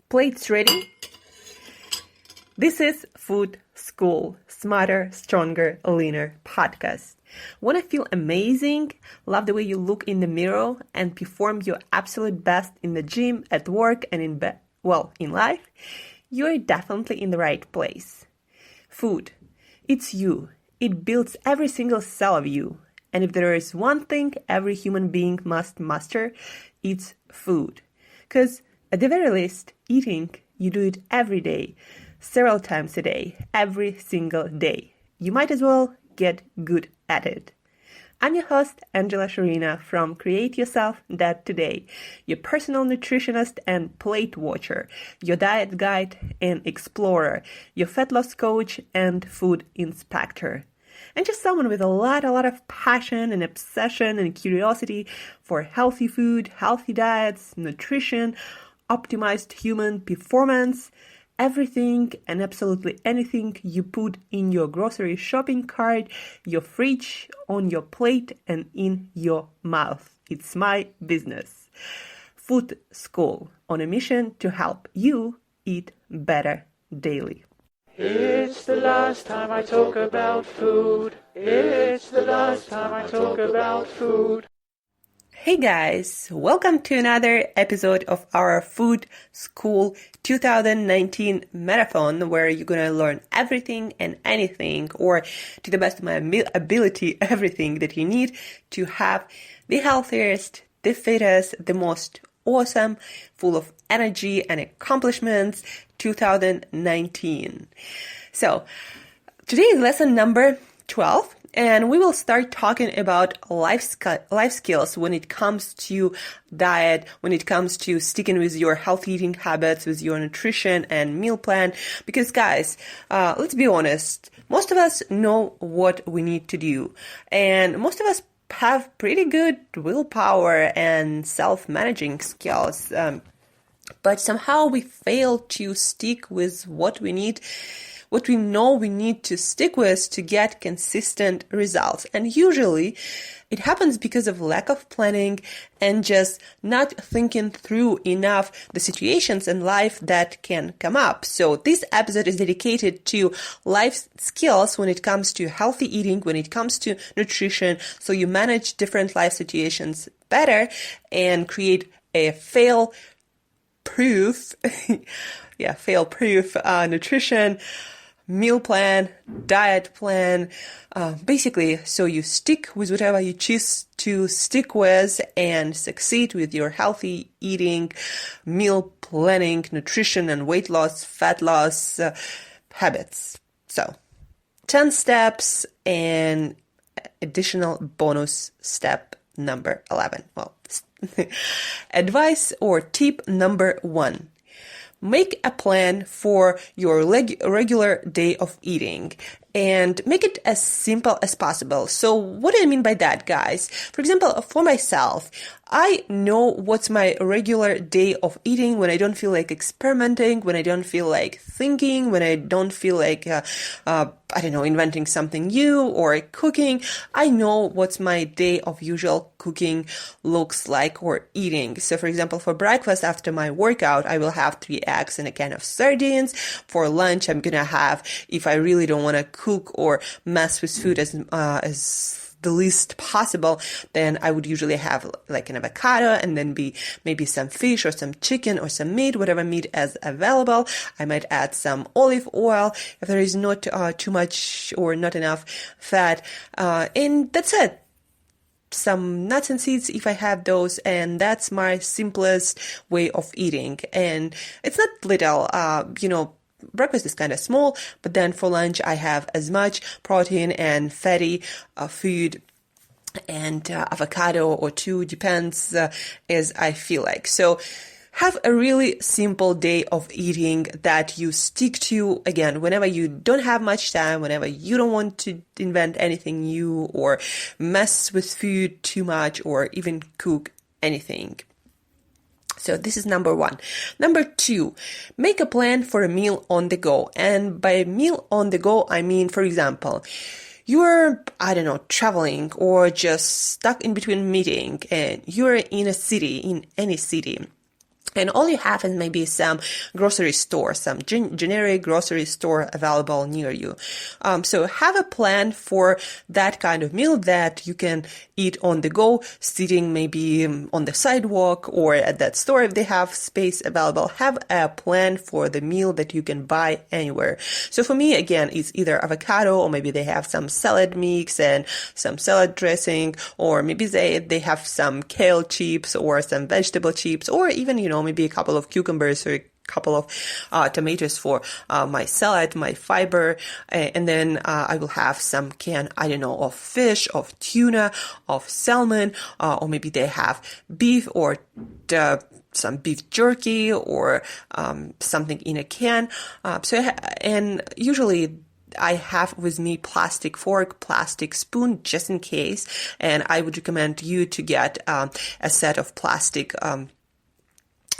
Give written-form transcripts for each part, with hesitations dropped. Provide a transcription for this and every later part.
Plates ready? This is Food School, Smarter, Stronger, Leaner podcast. Want to feel amazing, love the way you look in the mirror, and perform your absolute best in the gym, at work, and in life? You're definitely in the right place. Food. It's you. It builds every single cell of you. And if there is one thing every human being must master, it's food. Because at the very least, eating, you do it every day, several times a day, every single day. You might as well get good at it. I'm your host, Shurina from Create Yourself That Today, your personal nutritionist and plate watcher, your diet guide and explorer, your fat loss coach and food inspector. And just someone with a lot of passion and obsession and curiosity for healthy food, healthy diets, nutrition, optimized human performance, everything and absolutely anything you put in your grocery shopping cart, your fridge, on your plate, and in your mouth. It's my business. Food School, on a mission to help you eat better daily. It's the last time I talk about food. It's the last time I talk about food. Hey guys, welcome to another episode of our Food School 2019 marathon, where you're going to learn everything and anything, or to the best of my ability, everything that you need to have the healthiest, the fittest, the most awesome, full of energy and accomplishments 2019. So today is lesson number 12. And we will start talking about life skills when it comes to diet, when it comes to sticking with your healthy eating habits, with your nutrition and meal plan. Because guys, let's be honest, most of us know what we need to do. And most of us have pretty good willpower and self-managing skills. But somehow we fail to stick with what we know we need to stick with to get consistent results. And usually it happens because of lack of planning and just not thinking through enough the situations in life that can come up. So this episode is dedicated to life skills when it comes to healthy eating, when it comes to nutrition, so you manage different life situations better and create a fail-proof nutrition meal plan, diet plan, basically so you stick with whatever you choose to stick with and succeed with your healthy eating, meal planning, nutrition and weight loss, fat loss habits. So 10 steps and additional bonus step number 11. Well, advice or tip number 1. Make a plan for your regular day of eating and make it as simple as possible. So what do I mean by that, guys? For example, for myself, I know what's my regular day of eating when I don't feel like experimenting, when I don't feel like thinking, when I don't feel like, inventing something new or cooking. I know what's my day of usual cooking looks like or eating. So for example, for breakfast after my workout, I will have 3 eggs and a can of sardines. For lunch, I'm going to have, if I really don't want to cook or mess with food as the least possible, then I would usually have like an avocado and then maybe some fish or some chicken or some meat, whatever meat is available. I might add some olive oil if there is not too much or not enough fat, and that's it. Some nuts and seeds if I have those, and that's my simplest way of eating. And it's not little, breakfast is kind of small, but then for lunch I have as much protein and fatty food and avocado or 2, depends as I feel like. So have a really simple day of eating that you stick to, again, whenever you don't have much time, whenever you don't want to invent anything new or mess with food too much or even cook anything. So this is number 1. Number 2, make a plan for a meal on the go. And by meal on the go, I mean, for example, you're, traveling or just stuck in between meeting and you're in any city. And all you have is maybe some grocery store, some generic grocery store available near you. So have a plan for that kind of meal that you can eat on the go, sitting maybe on the sidewalk or at that store if they have space available. Have a plan for the meal that you can buy anywhere. So for me, again, it's either avocado, or maybe they have some salad mix and some salad dressing, or maybe they have some kale chips or some vegetable chips, or even, maybe a couple of cucumbers or a couple of tomatoes for my salad, my fiber, and then I will have some can, of fish, of tuna, of salmon, or maybe they have beef or some beef jerky or something in a can. And usually I have with me plastic fork, plastic spoon, just in case, and I would recommend you to get a set of plastic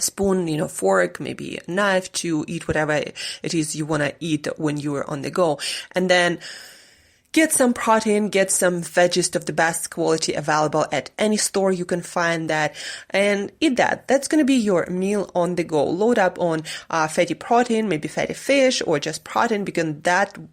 spoon, fork, maybe a knife to eat whatever it is you want to eat when you're on the go. And then get some protein, get some veggies of the best quality available at any store you can find that, and eat that. That's going to be your meal on the go. Load up on fatty protein, maybe fatty fish, or just protein, because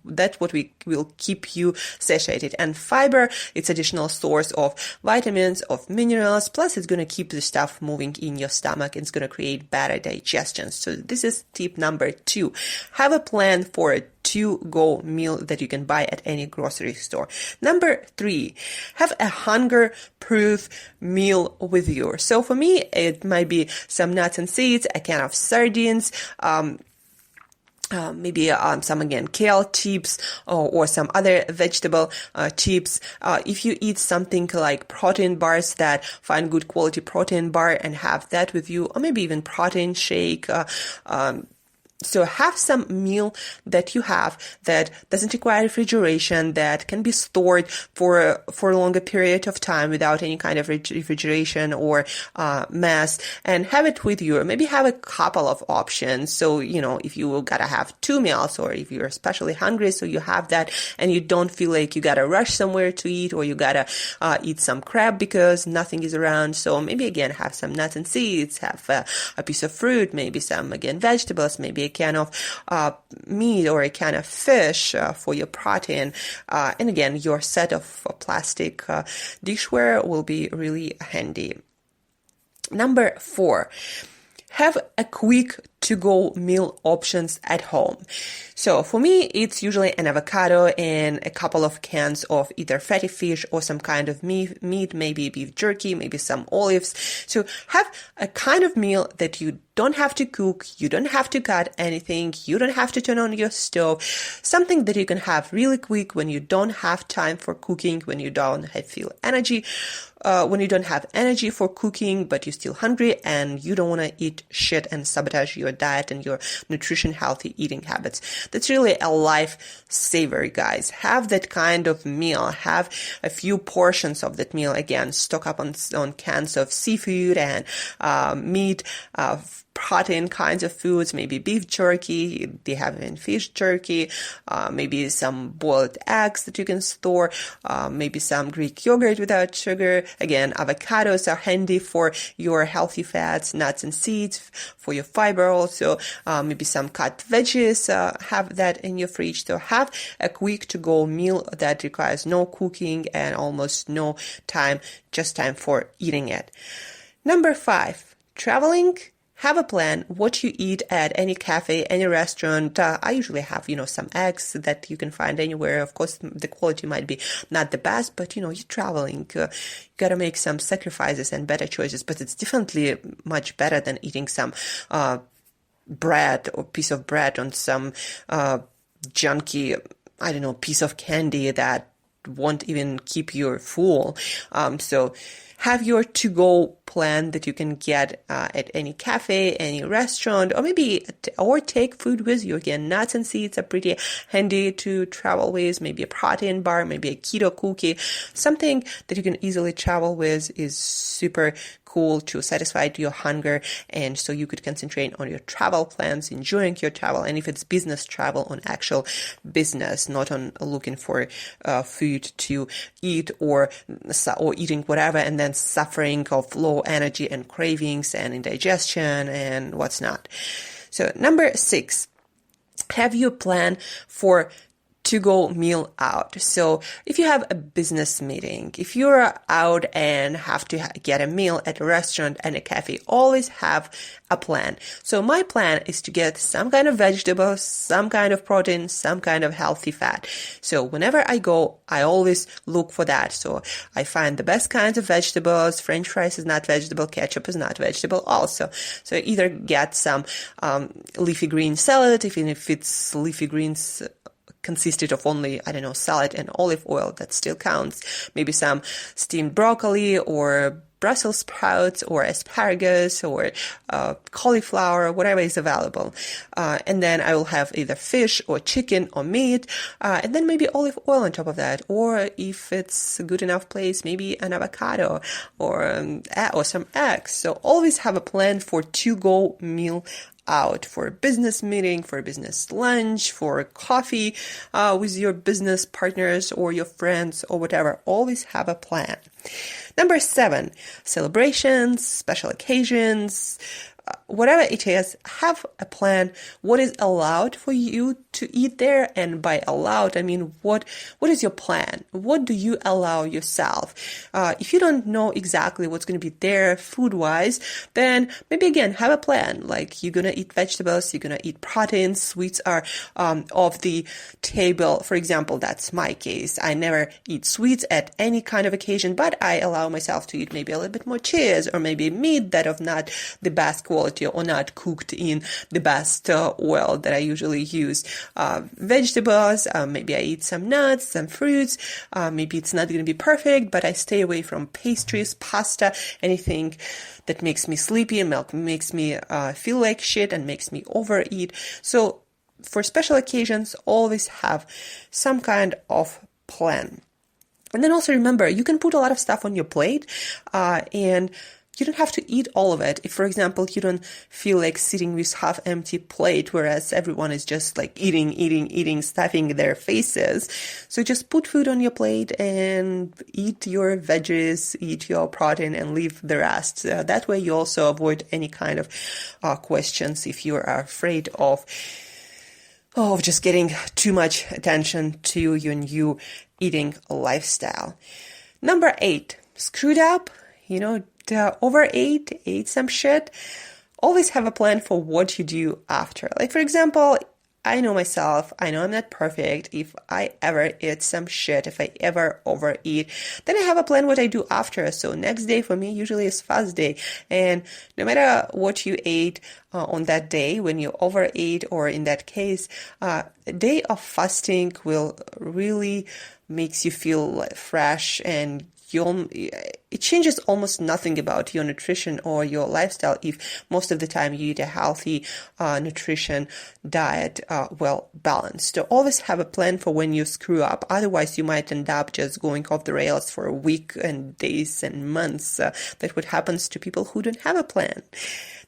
that's what will keep you satiated. And fiber, it's additional source of vitamins, of minerals, plus it's going to keep the stuff moving in your stomach. It's going to create better digestion. So this is tip number 2. Have a plan for a to-go meal that you can buy at any grocery store. Number 3, have a hunger-proof meal with you. So for me, it might be some nuts and seeds, a can of sardines, maybe some, again, kale chips or some other vegetable chips. If you eat something like protein bars, that find good quality protein bar and have that with you, or maybe even protein shake. So have some meal that you have that doesn't require refrigeration, that can be stored for a longer period of time without any kind of refrigeration or mess, and have it with you. Or maybe have a couple of options. So, if you gotta have 2 meals, or if you're especially hungry, so you have that and you don't feel like you gotta rush somewhere to eat, or you gotta eat some crab because nothing is around. So maybe, again, have some nuts and seeds, have a piece of fruit, maybe some, again, vegetables, maybe a can of meat or a can of fish for your protein. And again, your set of plastic dishware will be really handy. Number 4, have a quick to-go meal options at home. So for me, it's usually an avocado and a couple of cans of either fatty fish or some kind of meat, maybe beef jerky, maybe some olives. So have a kind of meal that you don't have to cook, you don't have to cut anything, you don't have to turn on your stove, something that you can have really quick when you don't have time for cooking, when you don't feel energy, when you don't have energy for cooking, but you're still hungry and you don't want to eat shit and sabotage your diet and your nutrition, healthy eating habits. That's really a lifesaver, guys. Have that kind of meal. Have a few portions of that meal. Again, stock up on cans of seafood and meat, protein kinds of foods, maybe beef jerky, they have in fish jerky, maybe some boiled eggs that you can store, maybe some Greek yogurt without sugar. Again, avocados are handy for your healthy fats, nuts and seeds, for your fiber also, maybe some cut veggies, have that in your fridge. So have a quick to-go meal that requires no cooking and almost no time, just time for eating it. Number 5, traveling. Have a plan what you eat at any cafe, any restaurant. I usually have, some eggs that you can find anywhere. Of course, the quality might be not the best, but, you're traveling. You got to make some sacrifices and better choices, but it's definitely much better than eating some bread or piece of bread on some junky, piece of candy that won't even keep you full. So have your to-go plan that you can get at any cafe, any restaurant, or maybe or take food with you. Again, nuts and seeds are pretty handy to travel with. Maybe a protein bar, maybe a keto cookie. Something that you can easily travel with is super cool to satisfy your hunger, and so you could concentrate on your travel plans, enjoying your travel, and if it's business travel, on actual business, not on looking for food to eat or eating whatever and then suffering of low energy and cravings and indigestion and what's not. So number 6, have you a plan for to-go meal out? So if you have a business meeting, if you're out and have to get a meal at a restaurant and a cafe, always have a plan. So my plan is to get some kind of vegetables, some kind of protein, some kind of healthy fat. So whenever I go, I always look for that. So I find the best kinds of vegetables. French fries is not vegetable. Ketchup is not vegetable also. So either get some leafy green salad, even if it's leafy greens consisted of only, salad and olive oil, that still counts. Maybe some steamed broccoli or Brussels sprouts or asparagus or cauliflower, whatever is available. And then I will have either fish or chicken or meat, and then maybe olive oil on top of that. Or if it's a good enough place, maybe an avocado or some eggs. So always have a plan for to-go meal out, for a business meeting, for a business lunch, for coffee with your business partners or your friends or whatever. Always have a plan. Number 7, celebrations, special occasions, whatever it is, have a plan. What is allowed for you to eat there? And by allowed, I mean, what is your plan? What do you allow yourself? If you don't know exactly what's going to be there food-wise, then maybe again, have a plan. Like, you're going to eat vegetables, you're going to eat proteins, sweets are off the table. For example, that's my case. I never eat sweets at any kind of occasion, but I allow myself to eat maybe a little bit more cheese or maybe meat that of not the best quality or not cooked in the best oil that I usually use. Vegetables, maybe I eat some nuts, some fruits. Maybe it's not going to be perfect, but I stay away from pastries, pasta, anything that makes me sleepy and makes me feel like shit and makes me overeat. So for special occasions, always have some kind of plan. And then also remember, you can put a lot of stuff on your plate, and you don't have to eat all of it. If, for example, you don't feel like sitting with half-empty plate, whereas everyone is just like eating, stuffing their faces. So just put food on your plate and eat your veggies, eat your protein, and leave the rest. That way you also avoid any kind of questions if you are afraid of just getting too much attention to your new eating lifestyle. Number 8, screwed up, overate, ate some shit. Always have a plan for what you do after. Like, for example, I know myself, I know I'm not perfect. If I ever eat some shit, if I ever overeat, then I have a plan what I do after. So next day for me usually is fast day. And no matter what you ate on that day, when you overeat, or in that case, a day of fasting will really makes you feel fresh, and it changes almost nothing about your nutrition or your lifestyle if most of the time you eat a healthy nutrition diet, well balanced. So always have a plan for when you screw up. Otherwise, you might end up just going off the rails for a week and days and months. That what happens to people who don't have a plan.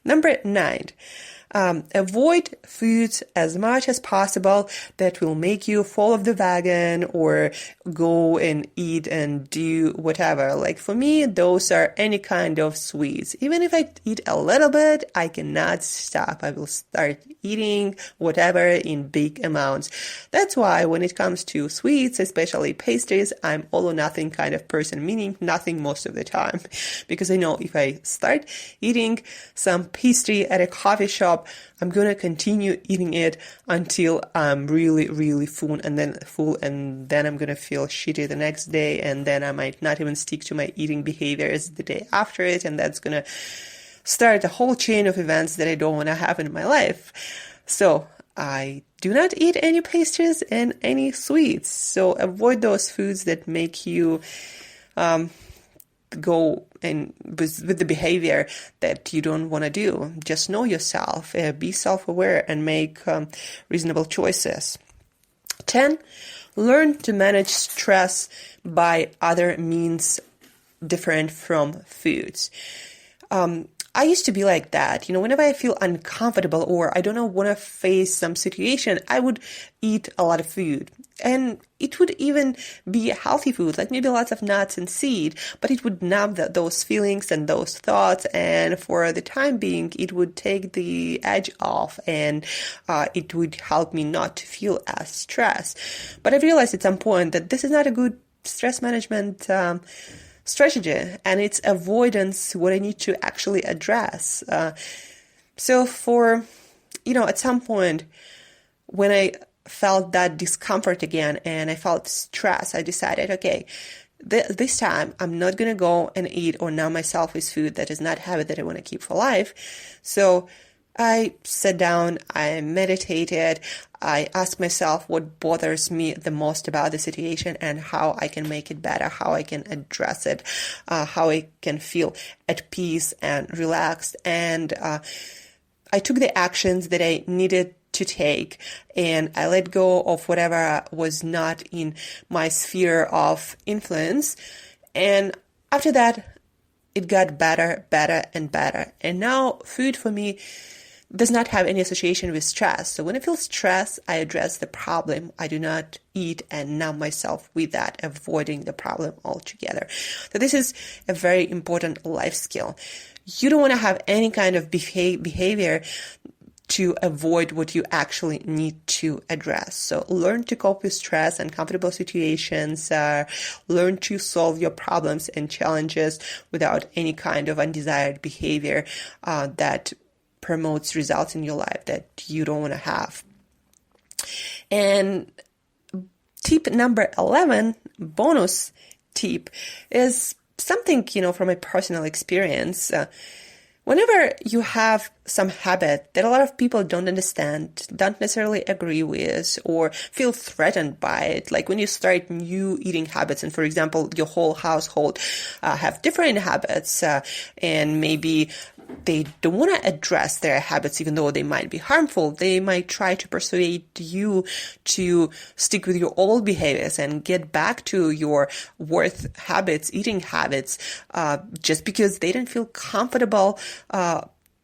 Number 9. Avoid foods as much as possible that will make you fall off the wagon or go and eat and do whatever. Like for me, those are any kind of sweets. Even if I eat a little bit, I cannot stop. I will start eating whatever in big amounts. That's why when it comes to sweets, especially pastries, I'm all or nothing kind of person, meaning nothing most of the time. Because I know if I start eating some pastry at a coffee shop, I'm going to continue eating it until I'm really, really full, and then I'm going to feel shitty the next day, and then I might not even stick to my eating behaviors the day after it, and that's going to start a whole chain of events that I don't want to have in my life. So I do not eat any pastries and any sweets. So avoid those foods that make you go and with the behavior that you don't want to do. Just know yourself, be self-aware, and make reasonable choices. 10, learn to manage stress by other means different from foods. I used to be like that. Whenever I feel uncomfortable or I don't want to face some situation, I would eat a lot of food. And it would even be healthy food, like maybe lots of nuts and seed, but it would numb those feelings and those thoughts. And for the time being, it would take the edge off, and it would help me not to feel as stressed. But I realized at some point that this is not a good stress management strategy, and it's avoidance what I need to actually address. So at some point when I felt that discomfort again and I felt stress, I decided, okay, this time I'm not going to go and eat or numb myself with food. That is not a habit that I want to keep for life. So I sat down, I meditated, I asked myself what bothers me the most about the situation and how I can make it better, how I can address it, how I can feel at peace and relaxed. And I took the actions that I needed to take, and I let go of whatever was not in my sphere of influence. And after that, it got better and better. And now food for me does not have any association with stress. So when I feel stress, I address the problem. I do not eat and numb myself with that, avoiding the problem altogether. So this is a very important life skill. You don't want to have any kind of behavior to avoid what you actually need to address. So learn to cope with stress and uncomfortable situations. Learn to solve your problems and challenges without any kind of undesired behavior that promotes results in your life that you don't want to have. And tip number 11, bonus tip, is something, from my personal experience. Whenever you have some habit that a lot of people don't understand, don't necessarily agree with, or feel threatened by it, like when you start new eating habits, and for example, your whole household have different habits, and maybe they don't want to address their habits, even though they might be harmful. They might try to persuade you to stick with your old behaviors and get back to your worth habits, eating habits, just because they didn't feel comfortable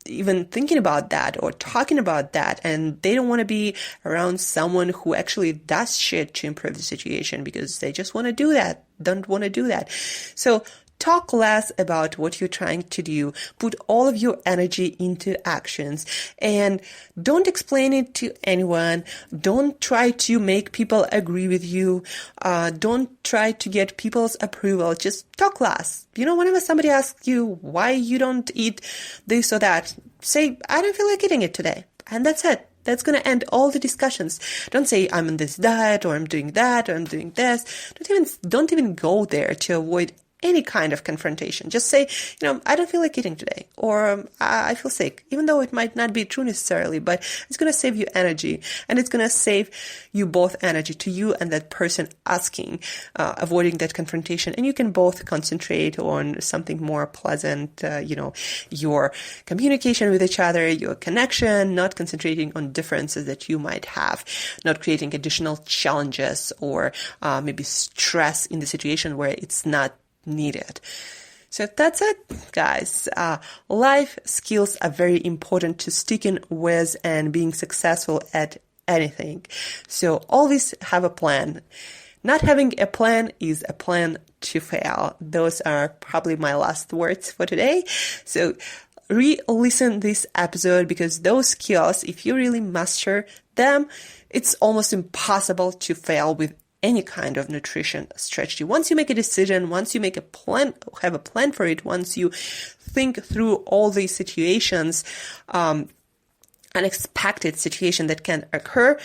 even thinking about that or talking about that. And they don't want to be around someone who actually does shit to improve the situation because they just want to do that, don't want to do that. So talk less about what you're trying to do. Put all of your energy into actions, and don't explain it to anyone. Don't try to make people agree with you. Don't try to get people's approval. Just talk less. Whenever somebody asks you why you don't eat this or that, say, I don't feel like eating it today. And that's it. That's going to end all the discussions. Don't say, I'm on this diet, or I'm doing that, or I'm doing this. Don't even go there to avoid any kind of confrontation. Just say, I don't feel like eating today, or I feel sick, even though it might not be true necessarily, but it's going to save you energy, and it's going to save you both energy, to you and that person asking, avoiding that confrontation. And you can both concentrate on something more pleasant, your communication with each other, your connection, not concentrating on differences that you might have, not creating additional challenges or maybe stress in the situation where it's not needed. So that's it, guys. Life skills are very important to sticking with and being successful at anything. So always have a plan. Not having a plan is a plan to fail. Those are probably my last words for today. So re-listen this episode, because those skills, if you really master them, it's almost impossible to fail with any kind of nutrition strategy. Once you make a decision, once you make a plan, have a plan for it, once you think through all these situations, unexpected situation that can occur,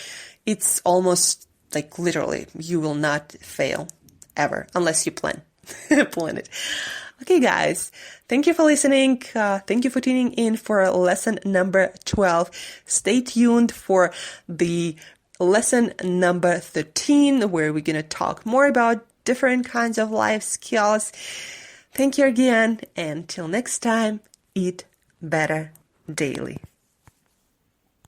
it's almost like literally you will not fail ever unless you plan it. Okay, guys, thank you for listening. Thank you for tuning in for lesson number 12. Stay tuned for the lesson number 13, where we're going to talk more about different kinds of life skills. Thank you again. And till next time, eat better daily.